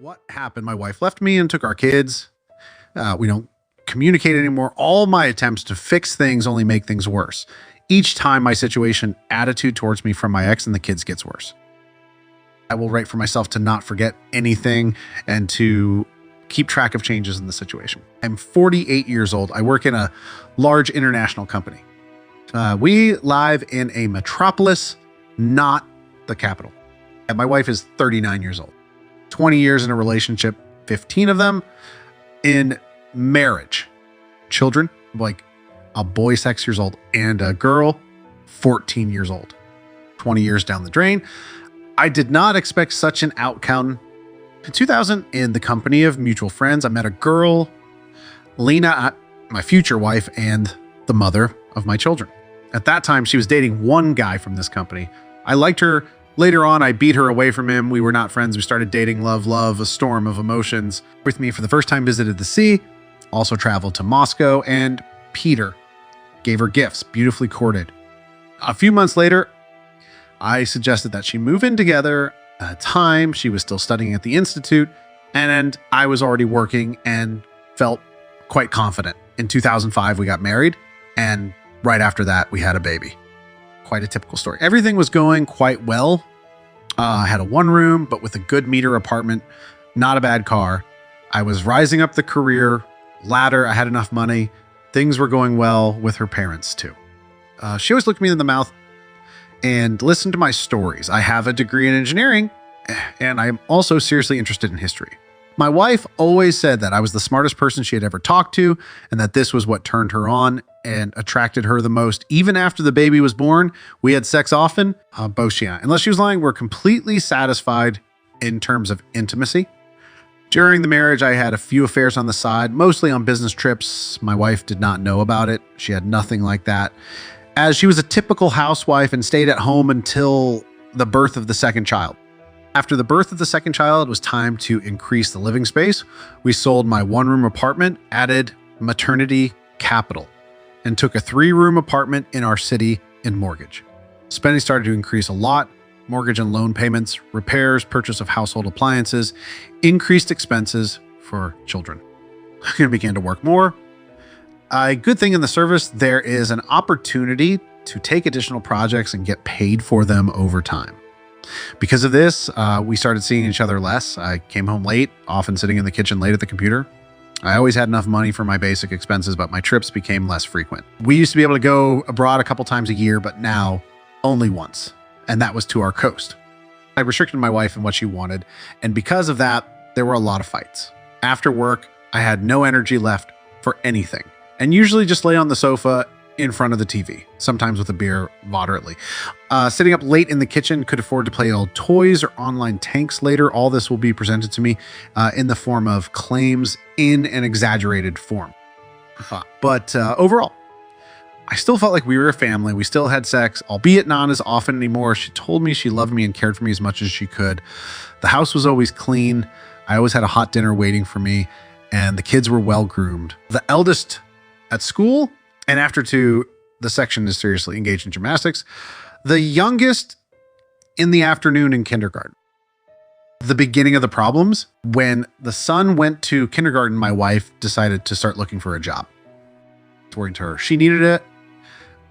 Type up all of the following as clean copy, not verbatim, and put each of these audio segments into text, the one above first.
What happened? My wife left me and took our kids. We don't communicate anymore. All my attempts to fix things only make things worse. Each time my attitude towards me from my ex and the kids gets worse. I will write for myself to not forget anything and to keep track of changes in the situation. I'm 48 years old. I work in a large international company. We live in a metropolis, not the capital. And my wife is 39 years old. 20 years in a relationship, 15 of them in marriage. Children, like a boy 6 years old and a girl 14 years old. 20 years down the drain. I did not expect such an outcome. In 2000, in the company of mutual friends, I met a girl, Lena, my future wife, and the mother of my children. At that time, she was dating one guy from this company. I liked her. Later on, I beat her away from him. We were not friends. We started dating, love, a storm of emotions. With me for the first time, visited the sea, also traveled to Moscow, and Peter gave her gifts, beautifully courted. A few months later, I suggested that she move in together. At the time, she was still studying at the Institute, and I was already working and felt quite confident. In 2005, we got married, and right after that, we had a baby. Quite a typical story. Everything was going quite well. I had a one room, but with a good meter apartment, not a bad car. I was rising up the career ladder. I had enough money. Things were going well with her parents too. She always looked me in the mouth and listened to my stories. I have a degree in engineering, and I'm also seriously interested in history. My wife always said that I was the smartest person she had ever talked to, and that this was what turned her on and attracted her the most. Even after the baby was born, we had sex often. Both she and I, unless she was lying, were completely satisfied in terms of intimacy. During the marriage, I had a few affairs on the side, mostly on business trips. My wife did not know about it. She had nothing like that, as she was a typical housewife and stayed at home until the birth of the second child. After the birth of the second child, it was time to increase the living space. We sold my one-room apartment, added maternity capital, and took a 3-room apartment in our city in mortgage. Spending started to increase a lot. Mortgage and loan payments, repairs, purchase of household appliances, increased expenses for children. I began to work more. A good thing in the service, there is an opportunity to take additional projects and get paid for them over time. Because of this, we started seeing each other less. I came home late, often sitting in the kitchen late at the computer. I always had enough money for my basic expenses, but my trips became less frequent. We used to be able to go abroad a couple times a year, but now only once, and that was to our coast. I restricted my wife in what she wanted, and because of that, there were a lot of fights. After work, I had no energy left for anything, and usually just lay on the sofa in front of the TV, sometimes with a beer moderately. Sitting up late in the kitchen, could afford to play old toys or online tanks later. All this will be presented to me in the form of claims in an exaggerated form. But overall, I still felt like we were a family. We still had sex, albeit not as often anymore. She told me she loved me and cared for me as much as she could. The house was always clean. I always had a hot dinner waiting for me, and the kids were well groomed. The eldest at school, and after the section is seriously engaged in gymnastics. The youngest in the afternoon in kindergarten. The beginning of the problems, when the son went to kindergarten, my wife decided to start looking for a job. According to her, she needed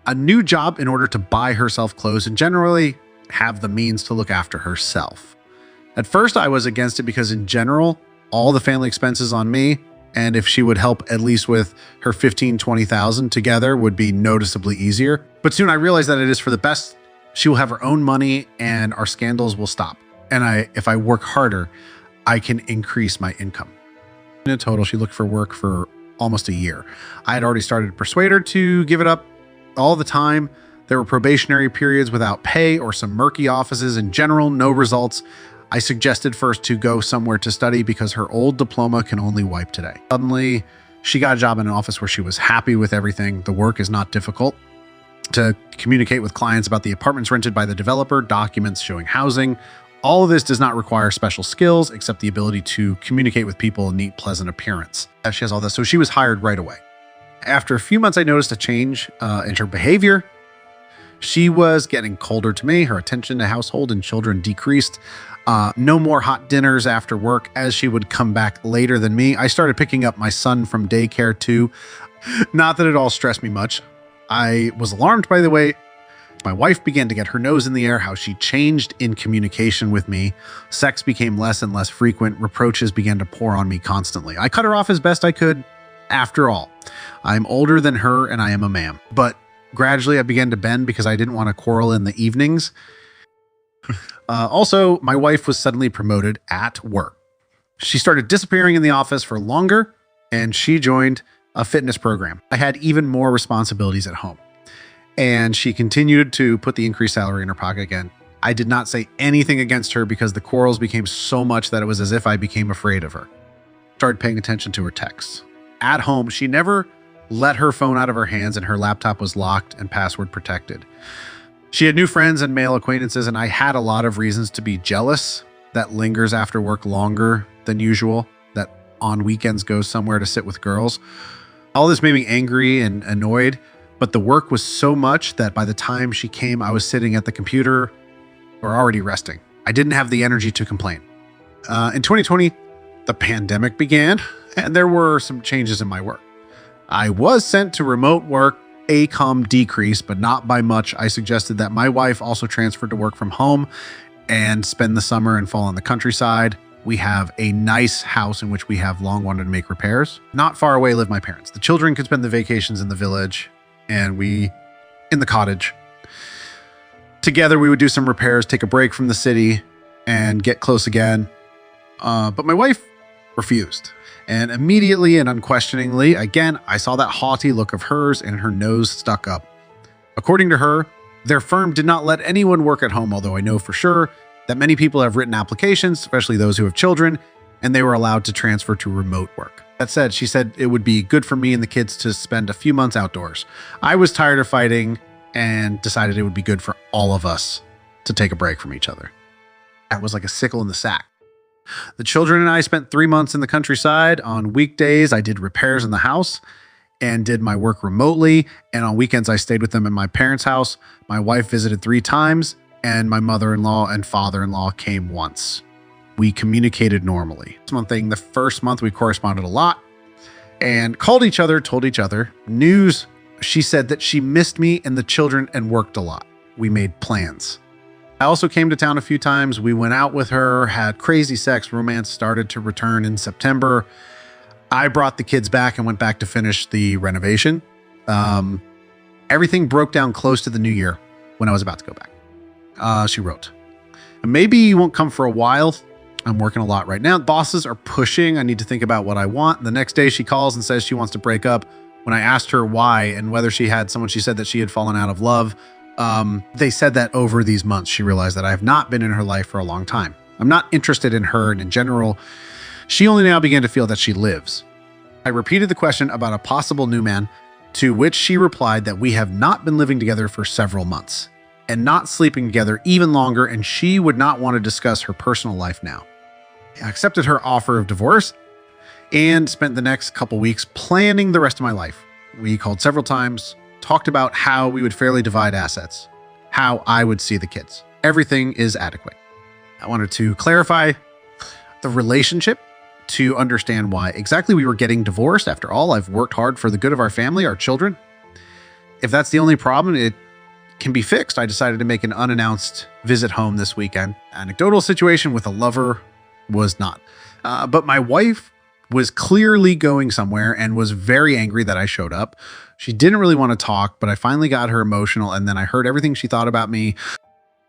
a new job in order to buy herself clothes and generally have the means to look after herself. At first, I was against it because in general, all the family expenses on me, and if she would help at least with her 15, 20,000 together would be noticeably easier. But soon I realized that it is for the best. She will have her own money and our scandals will stop. And if I work harder, I can increase my income. In total, she looked for work for almost a year. I had already started to persuade her to give it up all the time. There were probationary periods without pay or some murky offices. In general, no results. I suggested first to go somewhere to study because her old diploma can only wipe today. Suddenly, she got a job in an office where she was happy with everything. The work is not difficult. To communicate with clients about the apartments rented by the developer, documents showing housing. All of this does not require special skills except the ability to communicate with people and neat, pleasant appearance. She has all this, so she was hired right away. After a few months, I noticed a change in her behavior. She was getting colder to me. Her attention to household and children decreased. No more hot dinners after work, as she would come back later than me. I started picking up my son from daycare too. Not that it all stressed me much. I was alarmed by the way my wife began to get her nose in the air, how she changed in communication with me. Sex became less and less frequent. Reproaches began to pour on me constantly. I cut her off as best I could. After all, I'm older than her and I am a man. But gradually I began to bend because I didn't want to quarrel in the evenings. Also, my wife was suddenly promoted at work. She started disappearing in the office for longer, and she joined a fitness program. I had even more responsibilities at home, and she continued to put the increased salary in her pocket again. I did not say anything against her because the quarrels became so much that it was as if I became afraid of her. Started paying attention to her texts. At home, she never let her phone out of her hands, and her laptop was locked and password protected. She had new friends and male acquaintances, and I had a lot of reasons to be jealous. That lingers after work longer than usual, that on weekends goes somewhere to sit with girls. All this made me angry and annoyed, but the work was so much that by the time she came, I was sitting at the computer or already resting. I didn't have the energy to complain. In 2020, the pandemic began, and there were some changes in my work. I was sent to remote work. ACOM decreased, but not by much. I suggested that my wife also transferred to work from home and spend the summer and fall in the countryside. We have a nice house in which we have long wanted to make repairs. Not far away live my parents. The children could spend the vacations in the village and we in the cottage. Together we would do some repairs, take a break from the city and get close again. But my wife refused. And immediately and unquestioningly, again, I saw that haughty look of hers and her nose stuck up. According to her, their firm did not let anyone work at home, although I know for sure that many people have written applications, especially those who have children, and they were allowed to transfer to remote work. That said, she said it would be good for me and the kids to spend a few months outdoors. I was tired of fighting and decided it would be good for all of us to take a break from each other. That was like a sickle in the sack. The children and I spent 3 months in the countryside. On weekdays, I did repairs in the house and did my work remotely. And on weekends, I stayed with them in my parents' house. My wife visited 3 times, and my mother-in-law and father-in-law came once. We communicated normally. That's one thing. The first month, we corresponded a lot and called each other, told each other news. She said that she missed me and the children and worked a lot. We made plans. I also came to town a few times. We went out with her, had crazy sex. Romance started to return in September. I brought the kids back and went back to finish the renovation. Everything broke down close to the new year when I was about to go back. She wrote, maybe you won't come for a while. I'm working a lot right now. Bosses are pushing. I need to think about what I want. The next day she calls and says she wants to break up. When I asked her why and whether she had someone, she said that she had fallen out of love. They said that over these months, she realized that I have not been in her life for a long time. I'm not interested in her, and in general, she only now began to feel that she lives. I repeated the question about a possible new man, to which she replied that we have not been living together for several months and not sleeping together even longer, and she would not want to discuss her personal life now. I accepted her offer of divorce and spent the next couple weeks planning the rest of my life. We called several times, talked about how we would fairly divide assets, how I would see the kids. Everything is adequate. I wanted to clarify the relationship to understand why exactly we were getting divorced. After all, I've worked hard for the good of our family, our children. If that's the only problem, it can be fixed. I decided to make an unannounced visit home this weekend. Anecdotal situation with a lover was not. But my wife was clearly going somewhere and was very angry that I showed up. She didn't really want to talk, but I finally got her emotional, and then I heard everything she thought about me.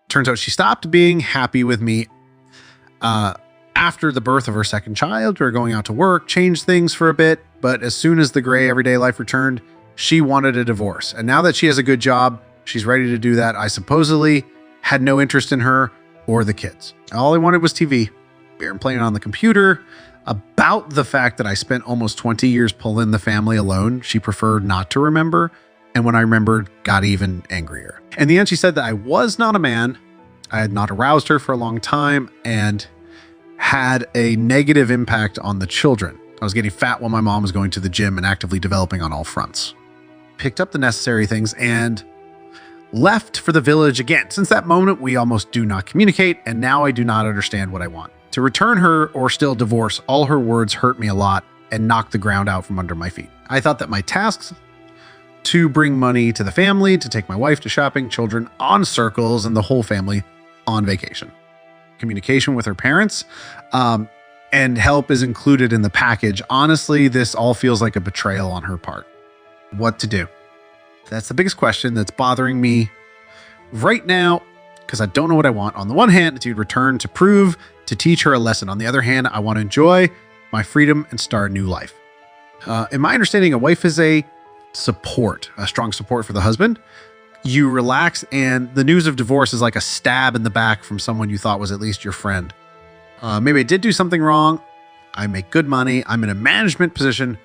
Turns out she stopped being happy with me after the birth of her second child. We were going out to work, changed things for a bit, but as soon as the gray everyday life returned, she wanted a divorce. And now that she has a good job, she's ready to do that. I supposedly had no interest in her or the kids. All I wanted was TV, beer and playing on the computer. About the fact that I spent almost 20 years pulling the family alone, she preferred not to remember. And when I remembered, got even angrier. In the end, she said that I was not a man. I had not aroused her for a long time and had a negative impact on the children. I was getting fat while my mom was going to the gym and actively developing on all fronts. Picked up the necessary things and left for the village again. Since that moment, we almost do not communicate, and now I do not understand what I want. To return her or still divorce, all her words hurt me a lot and knocked the ground out from under my feet. I thought that my tasks to bring money to the family, to take my wife to shopping, children on circles, and the whole family on vacation. Communication with her parents, and help is included in the package. Honestly, this all feels like a betrayal on her part. What to do? That's the biggest question that's bothering me right now, because I don't know what I want. On the one hand, to return to prove, to teach her a lesson. On the other hand, I want to enjoy my freedom and start a new life. In my understanding, a wife is a support, a strong support for the husband. You relax, and the news of divorce is like a stab in the back from someone you thought was at least your friend. Maybe I did do something wrong. I make good money. I'm in a management position,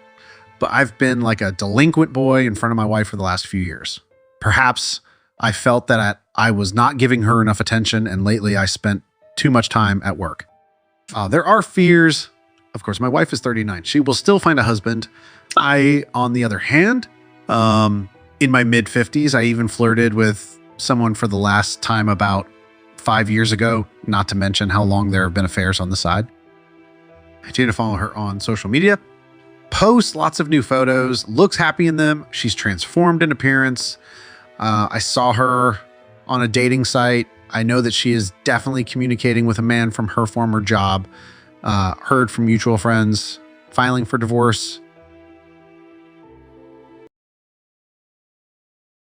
but I've been like a delinquent boy in front of my wife for the last few years. Perhaps I felt that I was not giving her enough attention, and lately I spent too much time at work. There are fears. Of course, my wife is 39. She will still find a husband. I, on the other hand, in my mid-50s, I even flirted with someone for the last time about 5 years ago, not to mention how long there have been affairs on the side. I continue to follow her on social media, posts lots of new photos, looks happy in them. She's transformed in appearance. I saw her on a dating site. I know that she is definitely communicating with a man from her former job, heard from mutual friends, filing for divorce.